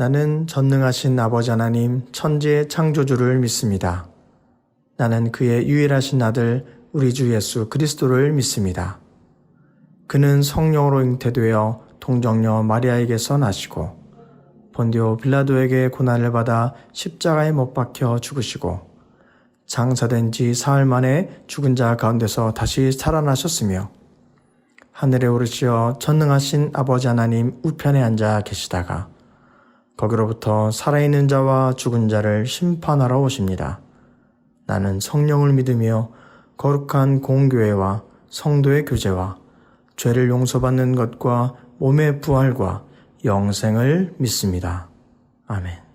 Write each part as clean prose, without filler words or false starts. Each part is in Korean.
나는 전능하신 아버지 하나님 천지의 창조주를 믿습니다. 나는 그의 유일하신 아들 우리 주 예수 그리스도를 믿습니다. 그는 성령으로 잉태되어 동정녀 마리아에게서 나시고 본디오 빌라도에게 고난을 받아 십자가에 못 박혀 죽으시고 장사된 지 사흘 만에 죽은 자 가운데서 다시 살아나셨으며 하늘에 오르시어 전능하신 아버지 하나님 우편에 앉아 계시다가 거기로부터 살아있는 자와 죽은 자를 심판하러 오십니다. 나는 성령을 믿으며 거룩한 공교회와 성도의 교제와 죄를 용서받는 것과 몸의 부활과 영생을 믿습니다. 아멘.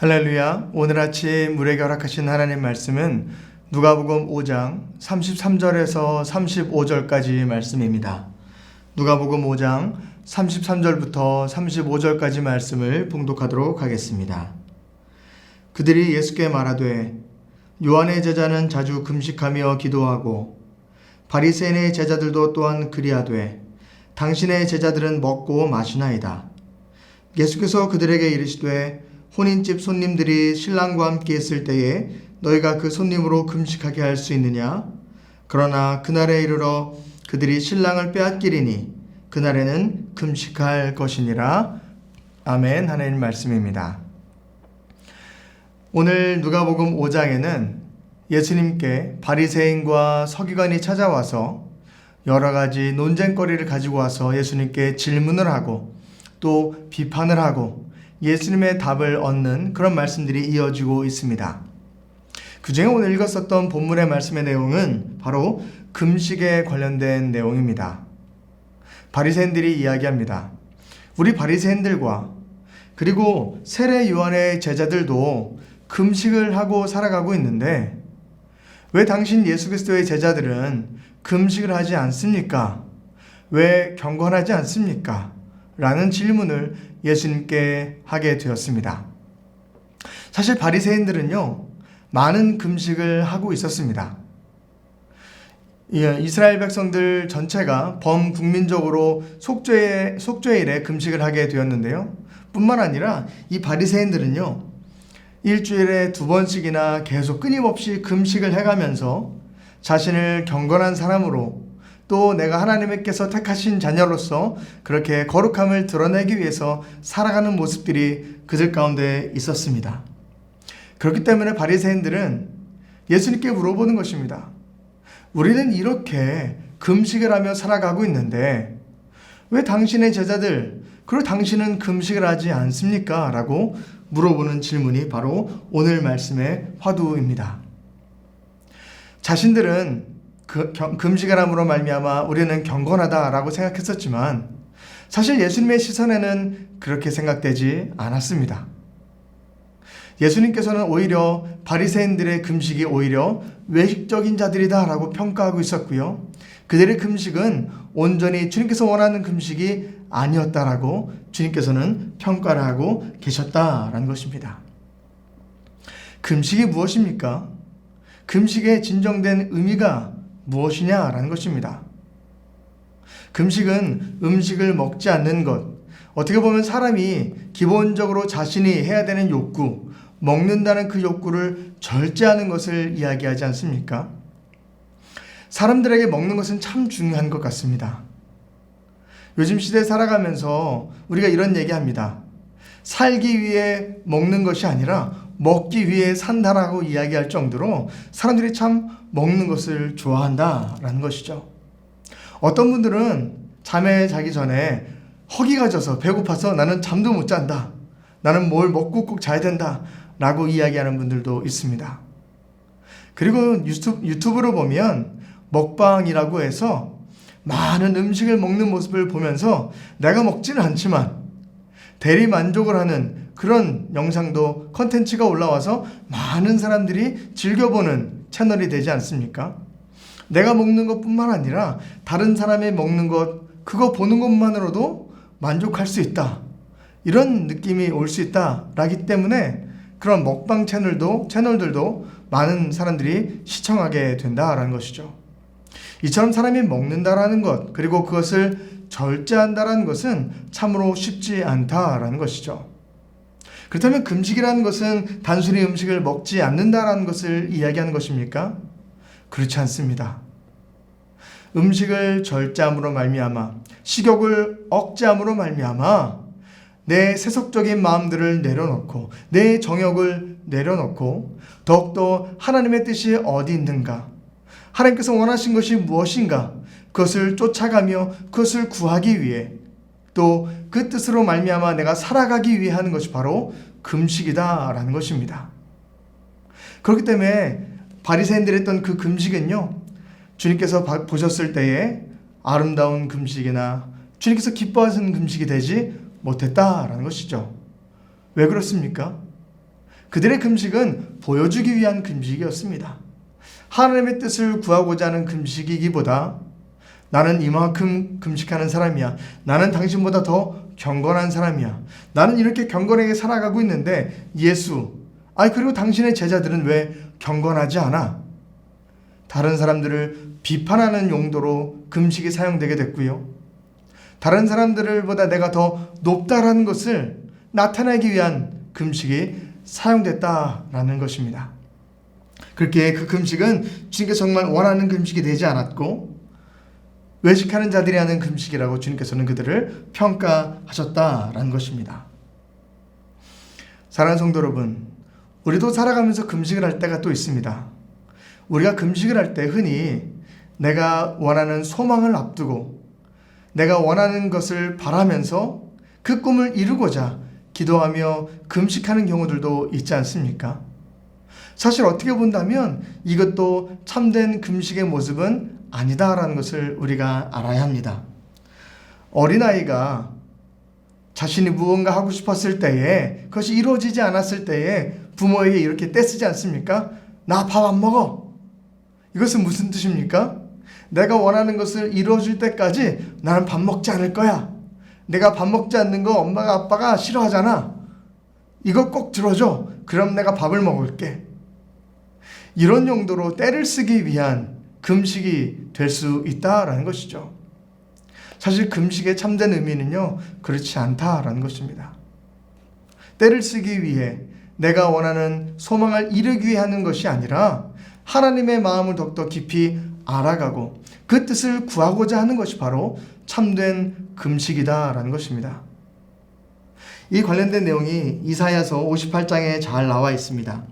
할렐루야. 오늘 아침 우리에게 허락하신 하나님 말씀은 누가복음 5장 33절에서 35절까지 말씀입니다. 누가복음 5장 33절부터 35절까지 말씀을 봉독하도록 하겠습니다. 그들이 예수께 말하되 요한의 제자는 자주 금식하며 기도하고 바리새인의 제자들도 또한 그리하되 당신의 제자들은 먹고 마시나이다. 예수께서 그들에게 이르시되 혼인집 손님들이 신랑과 함께 있을 때에 너희가 그 손님으로 금식하게 할 수 있느냐? 그러나 그날에 이르러 그들이 신랑을 빼앗기리니 그날에는 금식할 것이니라. 아멘. 하나님 말씀입니다. 오늘 누가복음 5장에는 예수님께 바리새인과 서기관이 찾아와서 여러 가지 논쟁거리를 가지고 와서 예수님께 질문을 하고 또 비판을 하고 예수님의 답을 얻는 그런 말씀들이 이어지고 있습니다. 그중에 오늘 읽었었던 본문의 말씀의 내용은 바로 금식에 관련된 내용입니다. 바리새인들이 이야기합니다. 우리 바리새인들과 그리고 세례 요한의 제자들도 금식을 하고 살아가고 있는데 왜 당신 예수 그리스도의 제자들은 금식을 하지 않습니까? 왜 경건하지 않습니까? 라는 질문을 예수님께 하게 되었습니다. 사실 바리새인들은요, 많은 금식을 하고 있었습니다. 이스라엘 백성들 전체가 범국민적으로 속죄일에 금식을 하게 되었는데요. 뿐만 아니라 이 바리새인들은요, 일주일에 2번씩이나 계속 끊임없이 금식을 해가면서 자신을 경건한 사람으로 또 내가 하나님께서 택하신 자녀로서 그렇게 거룩함을 드러내기 위해서 살아가는 모습들이 그들 가운데 있었습니다. 그렇기 때문에 바리새인들은 예수님께 물어보는 것입니다. 우리는 이렇게 금식을 하며 살아가고 있는데 왜 당신의 제자들 그리고 당신은 금식을 하지 않습니까? 라고 물어보는 질문이 바로 오늘 말씀의 화두입니다. 자신들은 금식을 함으로 말미암아 우리는 경건하다라고 생각했었지만 사실 예수님의 시선에는 그렇게 생각되지 않았습니다. 예수님께서는 오히려 바리새인들의 금식이 오히려 외식적인 자들이다라고 평가하고 있었고요. 그들의 금식은 온전히 주님께서 원하는 금식이 아니었다라고 주님께서는 평가를 하고 계셨다라는 것입니다. 금식이 무엇입니까? 금식의 진정된 의미가 무엇이냐라는 것입니다. 금식은 음식을 먹지 않는 것, 어떻게 보면 사람이 기본적으로 자신이 해야 되는 욕구, 먹는다는 그 욕구를 절제하는 것을 이야기하지 않습니까? 사람들에게 먹는 것은 참 중요한 것 같습니다. 요즘 시대에 살아가면서 우리가 이런 얘기합니다. 살기 위해 먹는 것이 아니라 먹기 위해 산다라고 이야기할 정도로 사람들이 참 먹는 것을 좋아한다라는 것이죠. 어떤 분들은 잠에 자기 전에 허기가 져서 배고파서 나는 잠도 못 잔다. 나는 뭘 먹고 꼭 자야 된다. 라고 이야기하는 분들도 있습니다. 그리고 유튜브로 보면 먹방이라고 해서 많은 음식을 먹는 모습을 보면서 내가 먹지는 않지만 대리 만족을 하는 그런 영상도 컨텐츠가 올라와서 많은 사람들이 즐겨보는 채널이 되지 않습니까? 내가 먹는 것뿐만 아니라 다른 사람이 먹는 것, 그거 보는 것만으로도 만족할 수 있다. 이런 느낌이 올 수 있다라기 때문에 그런 먹방 채널들도 많은 사람들이 시청하게 된다라는 것이죠. 이처럼 사람이 먹는다라는 것, 그리고 그것을 절제한다라는 것은 참으로 쉽지 않다라는 것이죠. 그렇다면 금식이라는 것은 단순히 음식을 먹지 않는다라는 것을 이야기하는 것입니까? 그렇지 않습니다. 음식을 절제함으로 말미암아, 식욕을 억제함으로 말미암아 내 세속적인 마음들을 내려놓고 내 정욕을 내려놓고 더욱더 하나님의 뜻이 어디 있는가, 하나님께서 원하신 것이 무엇인가, 그것을 쫓아가며 그것을 구하기 위해 또 그 뜻으로 말미암아 내가 살아가기 위해 하는 것이 바로 금식이다라는 것입니다. 그렇기 때문에 바리새인들이 했던 그 금식은요, 주님께서 보셨을 때에 아름다운 금식이나 주님께서 기뻐하시는 금식이 되지 못했다라는 것이죠. 왜 그렇습니까? 그들의 금식은 보여주기 위한 금식이었습니다. 하나님의 뜻을 구하고자 하는 금식이기보다 나는 이만큼 금식하는 사람이야. 나는 당신보다 더 경건한 사람이야. 나는 이렇게 경건하게 살아가고 있는데 그리고 당신의 제자들은 왜 경건하지 않아? 다른 사람들을 비판하는 용도로 금식이 사용되게 됐고요. 다른 사람들보다 내가 더 높다라는 것을 나타내기 위한 금식이 사용됐다라는 것입니다. 그렇게 그 금식은 주님께서 정말 원하는 금식이 되지 않았고 외식하는 자들이 하는 금식이라고 주님께서는 그들을 평가하셨다라는 것입니다. 사랑하는 성도 여러분, 우리도 살아가면서 금식을 할 때가 또 있습니다. 우리가 금식을 할 때 흔히 내가 원하는 소망을 앞두고 내가 원하는 것을 바라면서 그 꿈을 이루고자 기도하며 금식하는 경우들도 있지 않습니까? 사실 어떻게 본다면 이것도 참된 금식의 모습은 아니다라는 것을 우리가 알아야 합니다. 어린아이가 자신이 무언가 하고 싶었을 때에 그것이 이루어지지 않았을 때에 부모에게 이렇게 떼쓰지 않습니까? 나 밥 안 먹어. 이것은 무슨 뜻입니까? 내가 원하는 것을 이루어줄 때까지 나는 밥 먹지 않을 거야. 내가 밥 먹지 않는 거 엄마가 아빠가 싫어하잖아. 이거 꼭 들어줘. 그럼 내가 밥을 먹을게. 이런 용도로 떼를 쓰기 위한 금식이 될 수 있다라는 것이죠. 사실 금식의 참된 의미는요, 그렇지 않다라는 것입니다. 때를 쓰기 위해 내가 원하는 소망을 이루기 위해 하는 것이 아니라 하나님의 마음을 더욱더 깊이 알아가고 그 뜻을 구하고자 하는 것이 바로 참된 금식이다라는 것입니다. 이 관련된 내용이 이사야서 58장에 잘 나와 있습니다.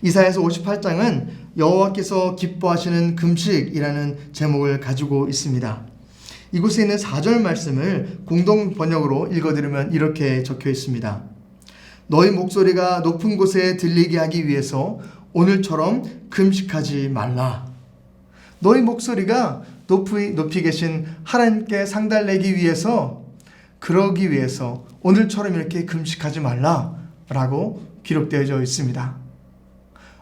이사야서 58장은 여호와께서 기뻐하시는 금식이라는 제목을 가지고 있습니다. 이곳에 있는 4절 말씀을 공동 번역으로 읽어드리면 이렇게 적혀 있습니다. 너희 목소리가 높은 곳에 들리게 하기 위해서 오늘처럼 금식하지 말라. 너희 목소리가 높이 계신 하나님께 상달내기 위해서, 그러기 위해서 오늘처럼 이렇게 금식하지 말라라고 기록되어져 있습니다.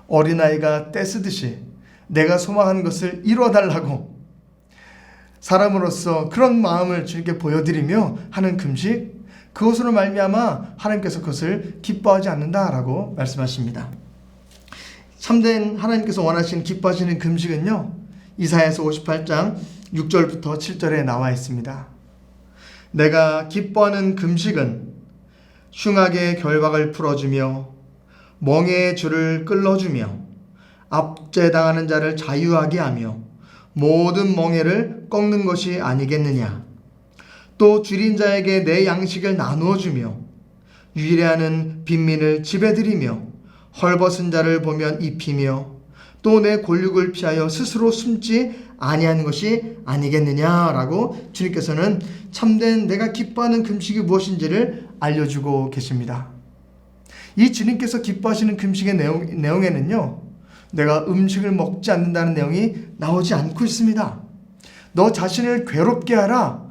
어린아이가 떼쓰듯이 내가 소망하는 것을 이루어달라고 사람으로서 그런 마음을 주님께 보여드리며 하는 금식, 그것으로 말미암아 하나님께서 그것을 기뻐하지 않는다라고 말씀하십니다. 참된 하나님께서 원하시는 기뻐하시는 금식은요, 이사야서 58장 6절부터 7절에 나와 있습니다. 내가 기뻐하는 금식은 흉악의 결박을 풀어주며 멍에의 줄을 끌어주며 압제당하는 자를 자유하게 하며 모든 멍에를 꺾는 것이 아니겠느냐. 또 줄인 자에게 내 양식을 나누어 주며 유일해하는 빈민을 집에 들이며 헐벗은 자를 보면 입히며 또 내 골육을 피하여 스스로 숨지 아니하는 것이 아니겠느냐라고 주님께서는 참된 내가 기뻐하는 금식이 무엇인지를 알려주고 계십니다. 이 주님께서 기뻐하시는 금식의 내용에는요, 내가 음식을 먹지 않는다는 내용이 나오지 않고 있습니다. 너 자신을 괴롭게 하라,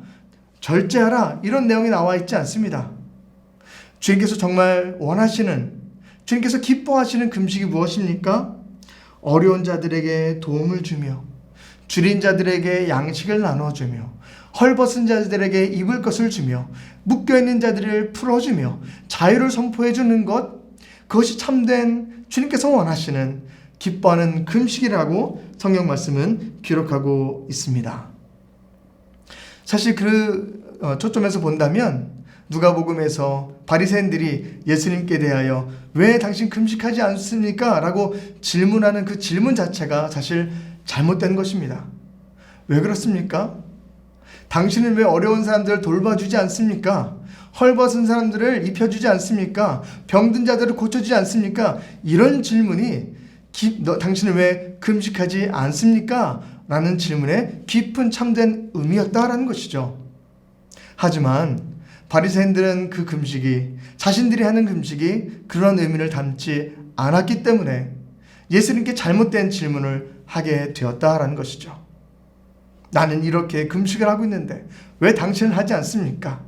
절제하라, 이런 내용이 나와 있지 않습니다. 주님께서 정말 원하시는, 주님께서 기뻐하시는 금식이 무엇입니까? 어려운 자들에게 도움을 주며 줄인 자들에게 양식을 나눠주며 헐벗은 자들에게 입을 것을 주며 묶여있는 자들을 풀어주며 자유를 선포해주는 것, 그것이 참된 주님께서 원하시는 기뻐하는 금식이라고 성경 말씀은 기록하고 있습니다. 사실 그 초점에서 본다면 누가복음에서 바리새인들이 예수님께 대하여 왜 당신 금식하지 않습니까? 라고 질문하는 그 질문 자체가 사실 잘못된 것입니다. 왜 그렇습니까? 당신은 왜 어려운 사람들을 돌봐주지 않습니까? 헐벗은 사람들을 입혀주지 않습니까? 병든 자들을 고쳐주지 않습니까? 이런 질문이 당신은 왜 금식하지 않습니까? 라는 질문에 깊은 참된 의미였다라는 것이죠. 하지만 바리새인들은 그 금식이, 자신들이 하는 금식이 그런 의미를 담지 않았기 때문에 예수님께 잘못된 질문을 하게 되었다라는 것이죠. 나는 이렇게 금식을 하고 있는데 왜 당신은 하지 않습니까?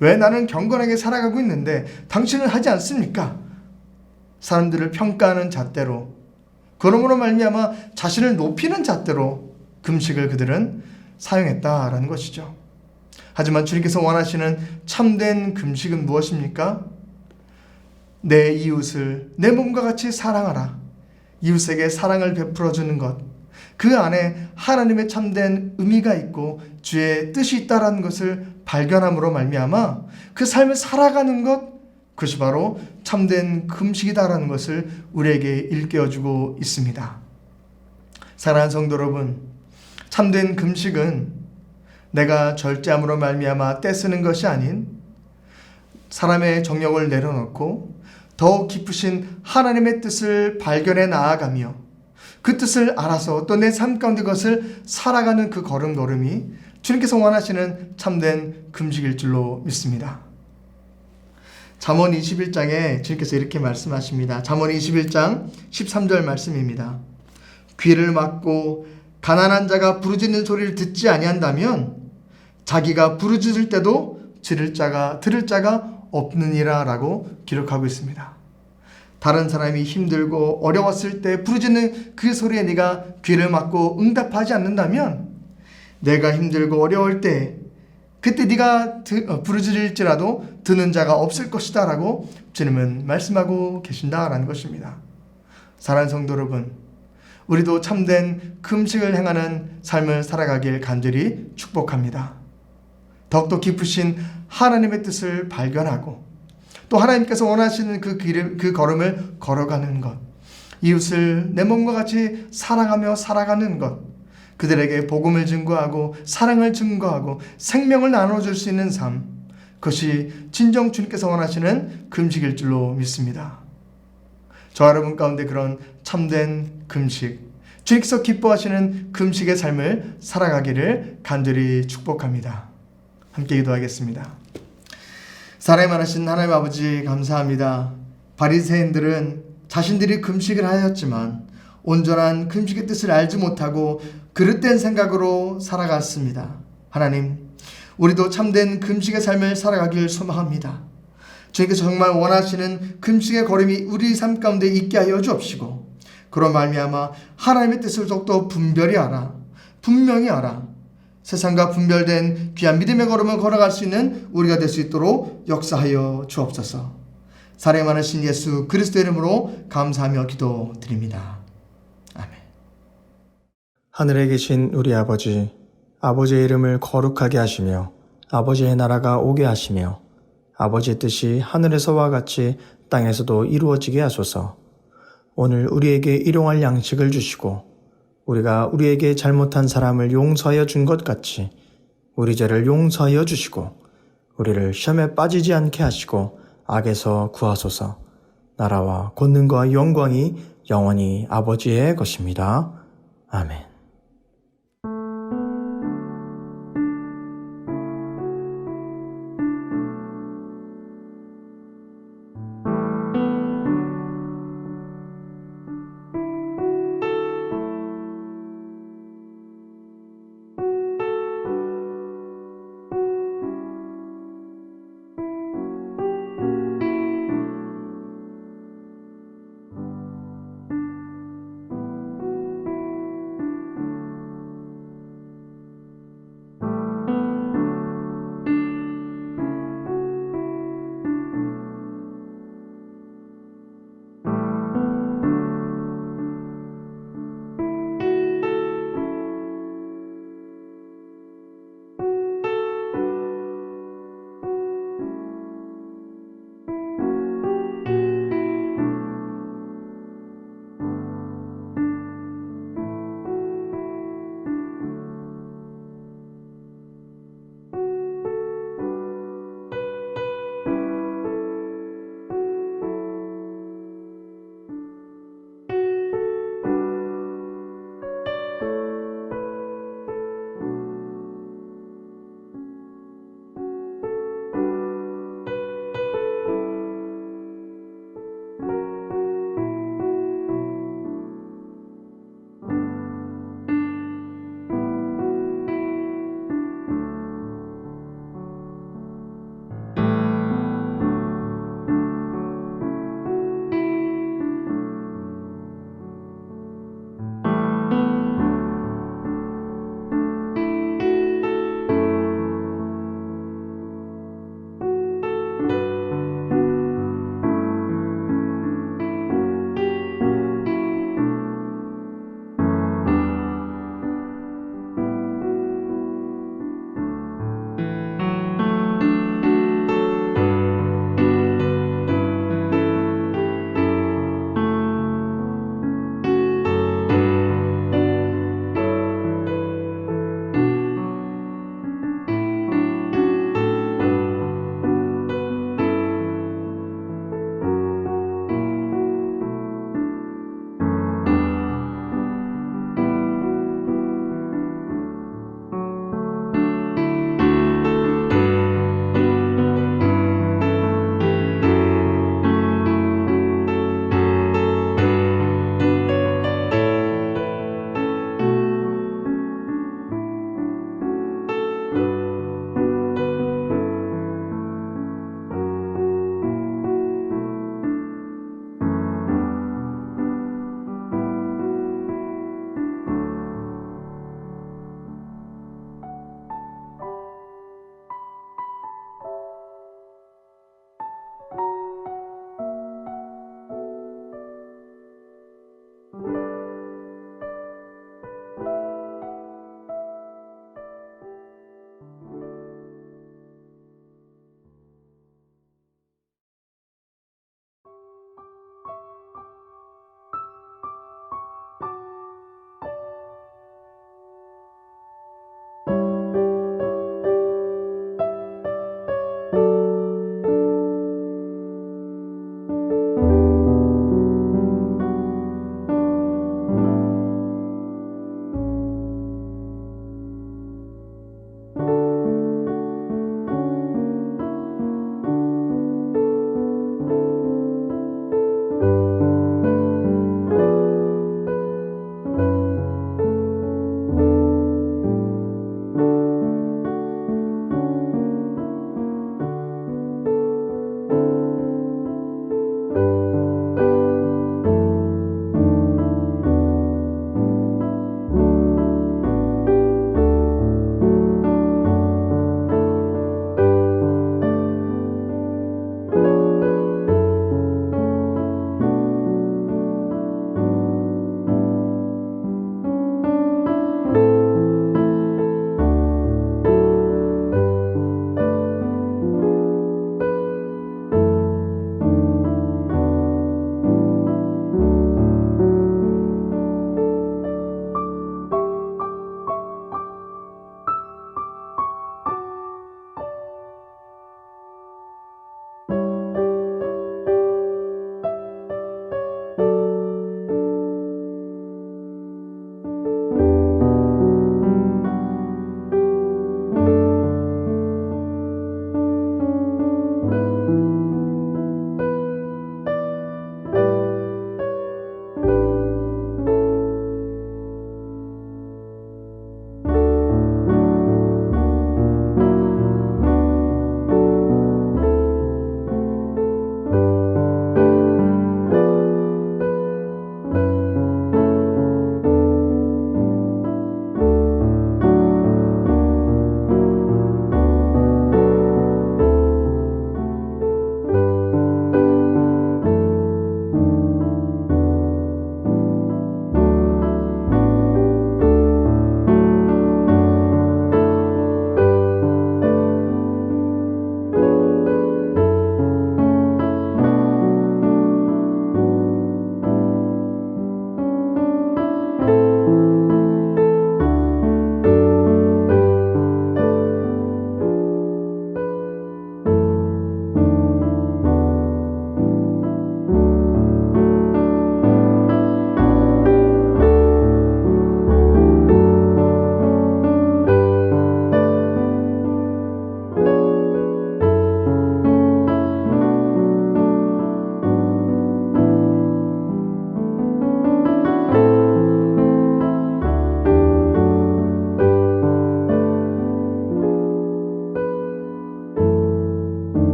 왜 나는 경건하게 살아가고 있는데 당신은 하지 않습니까? 사람들을 평가하는 잣대로, 그러므로 말미암아 자신을 높이는 잣대로 금식을 그들은 사용했다라는 것이죠. 하지만 주님께서 원하시는 참된 금식은 무엇입니까? 내 이웃을 내 몸과 같이 사랑하라. 이웃에게 사랑을 베풀어 주는 것, 그 안에 하나님의 참된 의미가 있고 주의 뜻이 있다라는 것을 발견함으로 말미암아 그 삶을 살아가는 것, 그것이 바로 참된 금식이다라는 것을 우리에게 일깨워주고 있습니다. 사랑하는 성도 여러분, 참된 금식은 내가 절제함으로 말미암아 떼쓰는 것이 아닌 사람의 정욕을 내려놓고 더욱 깊으신 하나님의 뜻을 발견해 나아가며 그 뜻을 알아서 또 내 삶 가운데 그것을 살아가는 그 걸음걸음이 주님께서 원하시는 참된 금식일 줄로 믿습니다. 잠언 21장에 주님께서 이렇게 말씀하십니다. 잠언 21장 13절 말씀입니다. 귀를 막고 가난한 자가 부르짖는 소리를 듣지 아니한다면 자기가 부르짖을 때도 들을 자가 없느니라 라고 기록하고 있습니다. 다른 사람이 힘들고 어려웠을 때 부르짖는 그 소리에 네가 귀를 막고 응답하지 않는다면 내가 힘들고 어려울 때 그때 네가 부르짖을지라도 듣는 자가 없을 것이다 라고 주님은 말씀하고 계신다라는 것입니다. 사랑하는 성도 여러분, 우리도 참된 금식을 행하는 삶을 살아가길 간절히 축복합니다. 더욱더 깊으신 하나님의 뜻을 발견하고 또 하나님께서 원하시는 그 걸음을 걸어가는 것, 이웃을 내 몸과 같이 사랑하며 살아가는 것, 그들에게 복음을 증거하고 사랑을 증거하고 생명을 나눠줄 수 있는 삶, 그것이 진정 주님께서 원하시는 금식일 줄로 믿습니다. 저 여러분 가운데 그런 참된 금식, 주님께서 기뻐하시는 금식의 삶을 살아가기를 간절히 축복합니다. 함께 기도하겠습니다. 사랑이 많으신 하나님 아버지 감사합니다. 바리새인들은 자신들이 금식을 하였지만 온전한 금식의 뜻을 알지 못하고 그릇된 생각으로 살아갔습니다. 하나님, 우리도 참된 금식의 삶을 살아가길 소망합니다. 주님께서 정말 원하시는 금식의 걸음이 우리 삶 가운데 있게 하여 주옵시고 그런 말미암아 하나님의 뜻을 더욱더 분별히 알아, 분명히 알아 세상과 분별된 귀한 믿음의 걸음을 걸어갈 수 있는 우리가 될 수 있도록 역사하여 주옵소서. 사랑이 많으신 예수 그리스도의 이름으로 감사하며 기도드립니다. 아멘. 하늘에 계신 우리 아버지, 아버지의 이름을 거룩하게 하시며 아버지의 나라가 오게 하시며 아버지의 뜻이 하늘에서와 같이 땅에서도 이루어지게 하소서. 오늘 우리에게 일용할 양식을 주시고 우리가 우리에게 잘못한 사람을 용서하여 준 것 같이 우리 죄를 용서하여 주시고 우리를 시험에 빠지지 않게 하시고 악에서 구하소서. 나라와 권능과 영광이 영원히 아버지의 것입니다. 아멘.